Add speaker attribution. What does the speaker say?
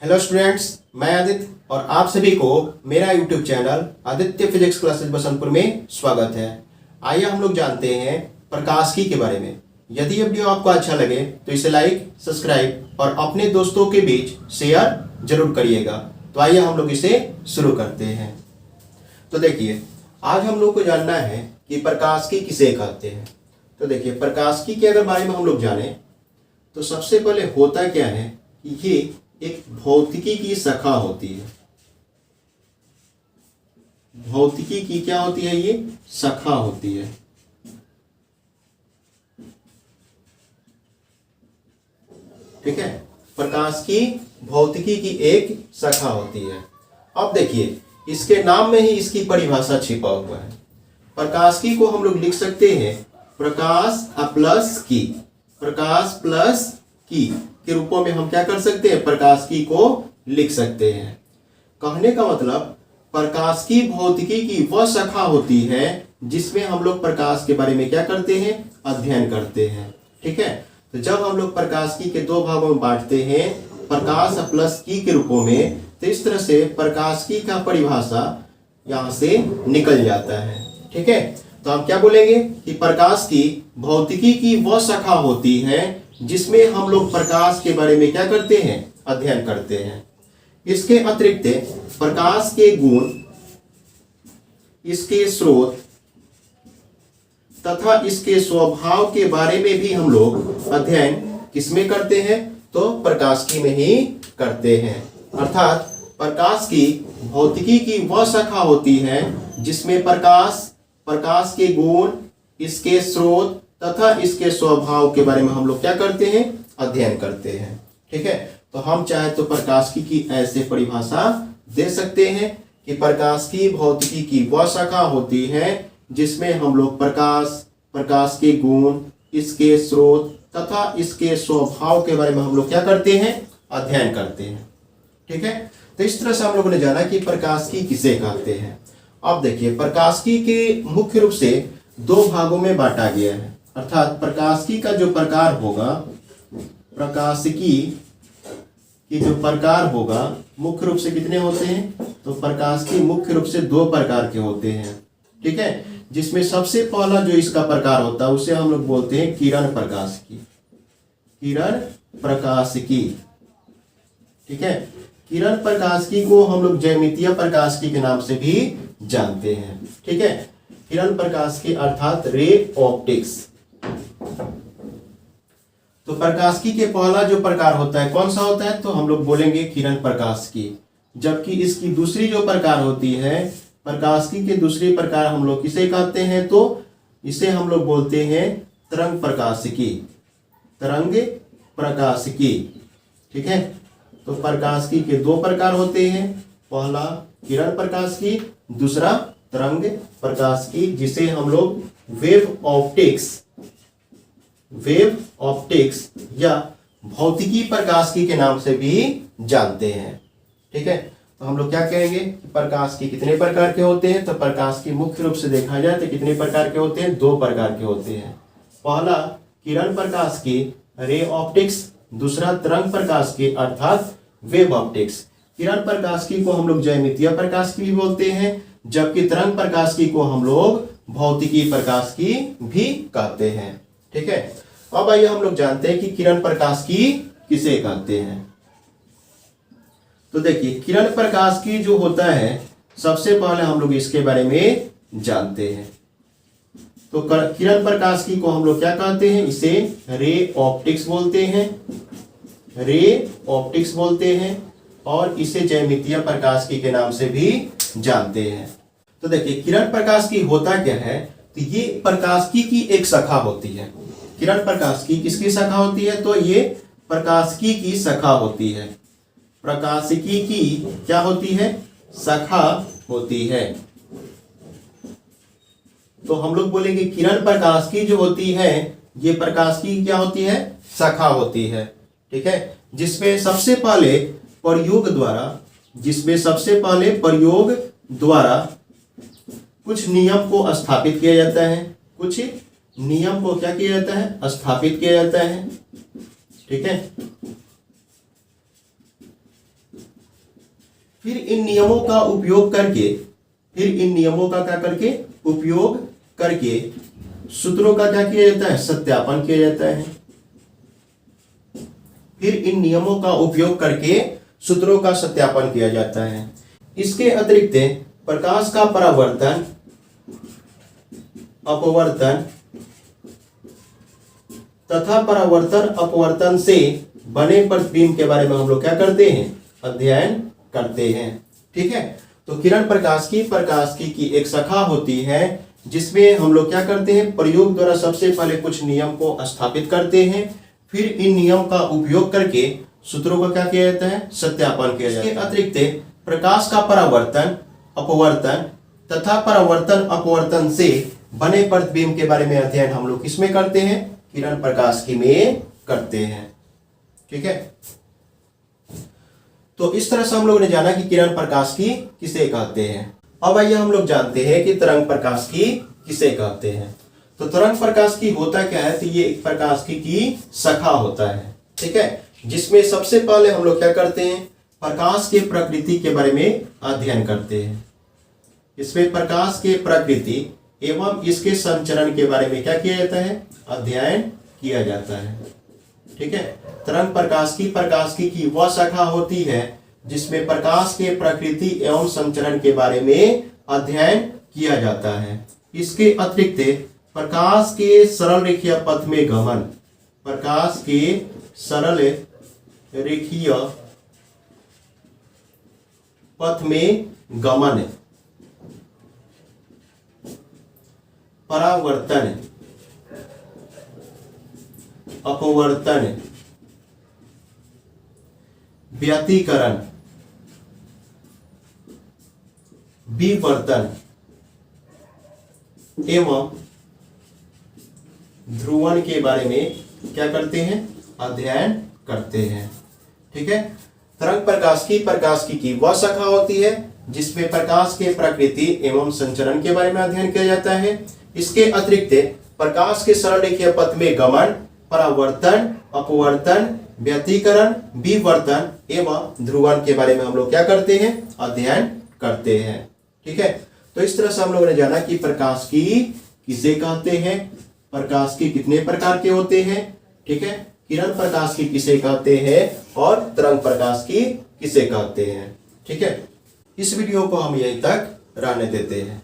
Speaker 1: Hello students, मैं आदित्य और आप सभी को मेरा YouTube channel Aditya physics classes Basantpur में स्वागत है। आइए हम लोग जानते हैं प्रकाशिकी के बारे में। यदि ये वीडियो आपको अच्छा लगे तो इसे लाइक, सब्सक्राइब और अपने दोस्तों के बीच शेयर जरूर करिएगा। तो आइए हम लोग इसे शुरू करते हैं। तो देखिए, आज हम लोग को जानना है कि प्रकाशिकी किसे कहते हैं। तो देखिए, प्रकाशिकी के अगर बारे में हम लोग जाने तो सबसे पहले होता क्या है कि ये एक भौतिकी की शाखा होती है। भौतिकी की क्या होती है? ये शाखा होती है। ठीक है, प्रकाशिकी भौतिकी की एक शाखा होती है। अब देखिए, इसके नाम में ही इसकी परिभाषा छिपा हुआ है। प्रकाशिकी को हम लोग लिख सकते हैं प्रकाश प्लस की, प्रकाश प्लस की के रूपों में हम क्या कर सकते हैं? प्रकाशिकी को लिख सकते हैं। कहने का मतलब, प्रकाशिकी भौतिकी की वह शाखा होती है जिसमें हम लोग प्रकाश के बारे में क्या करते हैं? अध्ययन करते हैं। ठीक है, तो जब हम लोग प्रकाशिकी के दो भागों में बांटते हैं, प्रकाश प्लस की के रूपों में, तो इस तरह से प्रकाशिकी का परिभाषा यहां से निकल जाता है। ठीक है, तो हम क्या बोलेंगे कि प्रकाशिकी भौतिकी की वह शाखा होती है जिसमें हम लोग प्रकाश के बारे में क्या करते हैं? अध्ययन करते हैं। इसके अतिरिक्त प्रकाश के गुण, इसके स्रोत तथा इसके स्वभाव के बारे में भी हम लोग अध्ययन किसमें करते हैं? तो प्रकाशिकी में ही करते हैं। अर्थात प्रकाश की भौतिकी की वह शाखा होती है जिसमें प्रकाश के गुण, इसके स्रोत तथा इसके स्वभाव के बारे में हम लोग क्या करते हैं? अध्ययन करते हैं। ठीक है, तो हम चाहे तो प्रकाशिकी की ऐसे परिभाषा दे सकते हैं कि प्रकाशिकी भौतिकी की वह शाखा होती है जिसमें हम लोग प्रकाश के गुण, इसके स्रोत तथा इसके स्वभाव के बारे में हम लोग क्या करते हैं? अध्ययन करते हैं। ठीक है, तो इस तरह से हम लोगों ने जाना कि प्रकाशिकी किसे कहते हैं। अब देखिए, प्रकाशिकी के मुख्य रूप से दो भागों में बांटा गया है। अर्थात प्रकाशिकी का जो प्रकार होगा, प्रकाशिकी की जो प्रकार होगा, मुख्य रूप से कितने होते हैं? तो प्रकाशिकी मुख्य रूप से दो प्रकार के होते हैं। ठीक है, जिसमें सबसे पहला जो इसका प्रकार होता है उसे हम लोग बोलते हैं किरण प्रकाशिकी। किरण प्रकाशिकी। ठीक है, किरण प्रकाशिकी को हम लोग ज्यामितीय प्रकाशिकी के नाम से भी जानते हैं। ठीक है, किरण प्रकाशिकी अर्थात रे ऑप्टिक्स। तो प्रकाशिकी के पहला जो प्रकार होता है कौन सा होता है? तो हम लोग बोलेंगे किरण प्रकाशिकी। जबकि इसकी दूसरी जो प्रकार होती है, प्रकाशिकी के दूसरी प्रकार हम लोग किसे कहते हैं? तो इसे हम लोग बोलते हैं तरंग प्रकाशिकी। तरंग प्रकाशिकी। ठीक है, तो प्रकाशिकी के दो प्रकार होते हैं, पहला किरण प्रकाशिकी, दूसरा तरंग प्रकाशिकी, जिसे हम लोग वेव ऑप्टिक्स या भौतिकी प्रकाशिकी के नाम से भी जानते हैं। ठीक है, तो हम लोग क्या कहेंगे? प्रकाशिकी कितने प्रकार के होते हैं? तो प्रकाशिकी मुख्य रूप से देखा जाए तो कितने प्रकार के होते हैं? दो प्रकार के होते हैं। पहला किरण प्रकाशिकी रे ऑप्टिक्स, दूसरा तरंग प्रकाशिकी अर्थात वेव ऑप्टिक्स। किरण प्रकाशिकी को हम लोग ज्यामितीय प्रकाशिकी भी बोलते हैं, जबकि तरंग प्रकाशिकी को हम लोग भौतिकी प्रकाशिकी भी कहते हैं। ठीक है, अब आइए हम लोग जानते हैं कि किरण प्रकाशिकी किसे कहते हैं। तो देखिए, किरण प्रकाशिकी जो होता है, सबसे पहले हम लोग इसके बारे में जानते हैं। तो किरण प्रकाशिकी को हम लोग क्या कहते हैं? इसे रे ऑप्टिक्स बोलते हैं। रे ऑप्टिक्स बोलते हैं और इसे ज्यामितीय प्रकाशिकी के नाम से भी जानते हैं। तो देखिए, किरण प्रकाशिकी होता क्या है? तो ये प्रकाशिकी की एक शाखा होती है। किरण प्रकाशिकी किसकी शाखा होती है? तो ये प्रकाशिकी की शाखा होती है। प्रकाशिकी की क्या होती है? शाखा होती है। तो हम लोग बोलेंगे किरण प्रकाशिकी जो होती है, ये प्रकाशिकी क्या होती है? शाखा होती है। ठीक है, जिसमें सबसे पहले प्रयोग द्वारा कुछ नियम को स्थापित किया जाता है। कुछ नियम को क्या किया जाता है? स्थापित किया जाता है। ठीक है, फिर इन नियमों का उपयोग करके, फिर इन नियमों का क्या करके उपयोग करके सूत्रों का क्या किया जाता है, सत्यापन किया जाता है। फिर इन नियमों का उपयोग करके सूत्रों का सत्यापन किया जाता है। इसके अतिरिक्त प्रकाश का परावर्तन, अपवर्तन तथा परावर्तन अपवर्तन से बने प्रतिबिंब के बारे में हम लोग क्या करते हैं, अध्ययन करते हैं। ठीक है, तो किरण प्रकाशिकी की एक शाखा होती है जिसमें हम लोग क्या करते हैं, प्रयोग द्वारा सबसे पहले कुछ नियम को स्थापित करते हैं, फिर इन नियम का उपयोग करके सूत्रों का क्या किया जाता है, सत्यापन किया जाता है। इसके अतिरिक्त प्रकाश का परावर्तन, अपवर्तन तथा परावर्तन अपवर्तन से बने प्रतिबिंब के बारे में अध्ययन हम लोग किसमें करते हैं, किरण प्रकाशिकी में करते हैं। ठीक है, तो इस तरह से हम लोगों ने जाना कि किरण प्रकाशिकी किसे कहते हैं। अब आइए हम लोग जानते हैं कि तरंग प्रकाशिकी किसे कहते हैं। तो तरंग प्रकाशिकी होता क्या है, तो ये एक प्रकाशिकी की शाखा होता है। ठीक है, जिसमें सबसे पहले हम लोग क्या करते हैं, प्रकाश के प्रकृति के बारे में अध्ययन करते हैं। इसमें प्रकाश के प्रकृति एवं इसके संचरण के बारे में क्या किया जाता है, अध्ययन किया जाता है। ठीक है, तरंग प्रकाशिकी की वह शाखा होती है जिसमें प्रकाश के प्रकृति एवं संचरण के बारे में अध्ययन किया जाता है। इसके अतिरिक्त प्रकाश के सरल रेखीय पथ में गमन, प्रकाश के सरल रेखीय पथ में गमन, परावर्तन, अपवर्तन, व्यतिकरण, विवर्तन एवं ध्रुवण के बारे में क्या करते हैं, अध्ययन करते हैं। ठीक है, तरंग प्रकाशिकी की वह शाखा होती है जिसमें प्रकाश के प्रकृति एवं संचरण के बारे में अध्ययन किया जाता है। इसके अतिरिक्त प्रकाश के सरल रेखीय पथ में गमन, परावर्तन, अपवर्तन, व्यतिकरण, विवर्तन एवं ध्रुवण के बारे में हम लोग क्या करते हैं, अध्ययन करते हैं। ठीक है, तो इस तरह से हम लोगों ने जाना कि प्रकाशिकी किसे कहते हैं, प्रकाशिकी कितने प्रकार के होते हैं। ठीक है, किरण प्रकाशिकी किसे कहते हैं और तरंग प्रकाशिकी किसे कहते हैं। ठीक है, इस वीडियो को हम यहीं तक रहने देते हैं।